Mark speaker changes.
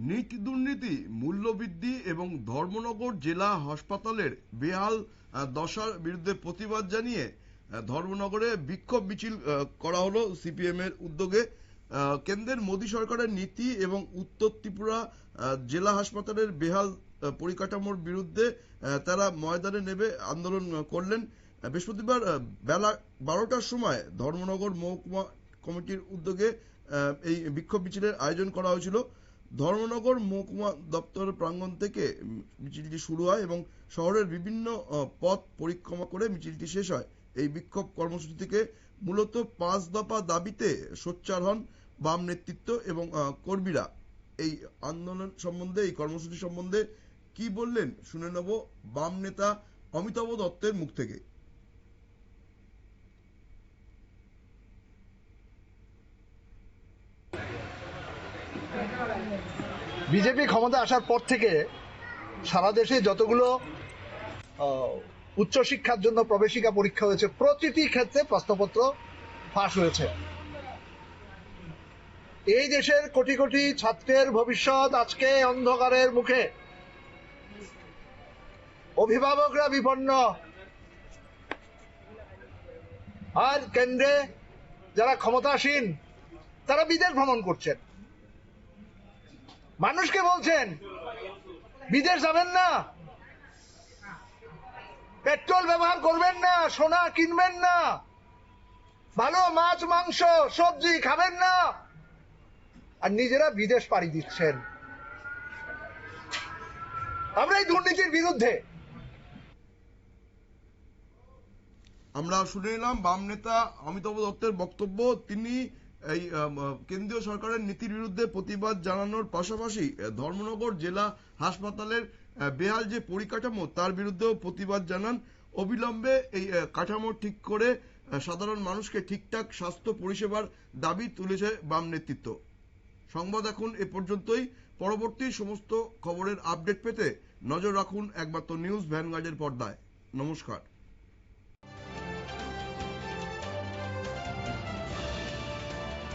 Speaker 1: NEET দুর্নীতি, মূল্যবৃদ্ধি এবং ধর্মনগর জেলা হাসপাতালের বেহাল দশার বিরুদ্ধে প্রতিবাদ জানিয়ে ধর্মনগরে বিক্ষোভ মিছিল করা হলো সিপিএম এর উদ্যোগে। কেন্দ্রের মোদী সরকারের নীতি এবং উত্তর ত্রিপুরা জেলা হাসপাতালের বেহাল পরিকাঠামোর বিরুদ্ধে তারা ময়দানে নেমে আন্দোলন করলেন। বৃহস্পতিবার বেলা 12টার সময় ধর্মনগর মহকুমা কমিটির উদ্যোগে এই বিক্ষোভ মিছিলের আয়োজন করা হয়েছিল। ধর্মনগর মহকুমা দপ্তর প্রাঙ্গণ থেকে মিছিলটি শুরু হয় এবং শহরের বিভিন্ন পথ পরিক্রমা করে মিছিলটি শেষ হয়। এই বিক্ষোভ কর্মসূচি থেকে মূলত 5 দফা দাবিতে সোচ্চার হন বাম নেতৃত্ব এবং কর্মীরা। এই আন্দোলন সম্বন্ধে, এই কর্মসূচি সম্বন্ধে কি বললেন শুনে নেব বাম নেতা অমিতাভ দত্তের মুখ থেকে।
Speaker 2: বিজেপি ক্ষমতা আসার পর থেকে সারা দেশে যতগুলো উচ্চশিক্ষার জন্য প্রবেশিকা পরীক্ষা হয়েছে, প্রতিটি ক্ষেত্রে প্রশ্নপত্র ফাঁস হয়েছে। এই দেশের কোটি কোটি ছাত্রের ভবিষ্যৎ আজকে অন্ধকারের মুখে। অভিভাবকরা বিপন্ন, আর কেন্দ্রে যারা ক্ষমতাসীন তারা বিদেশ ভ্রমণ করছেন, মানুষকে বলছেন বিদেশ যাবেন না, পেট্রোল ব্যবহার করবেন না, সোনা কিনবেন না, ভালো মাছ মাংস সবজি খাবেন না, আর নিজেরা বিদেশ পাড়ি দিচ্ছেন। আমরা এই দুর্নীতির বিরুদ্ধে।
Speaker 1: আমরা শুনে নিলাম বাম নেতা অমিতাভ দত্তের বক্তব্য। তিনি এই কেন্দ্রীয় সরকারের নীতির বিরুদ্ধে প্রতিবাদ জানানোর পাশাপাশি ধর্মনগর জেলা হাসপাতালের বেহাল যে পরিকাঠামো তার বিরুদ্ধেও প্রতিবাদ জানান। অবিলম্বে এই কাঠামো ঠিক করে সাধারণ মানুষকে ঠিকঠাক স্বাস্থ্য পরিষেবার দাবি তুলেছে বাম নেতৃত্ব। সংবাদ এখন এ পর্যন্তই। পরবর্তী সমস্ত খবরের আপডেট পেতে নজর রাখুন একমাত্র নিউজ ভ্যানগার্ডের পর্দায়। নমস্কার।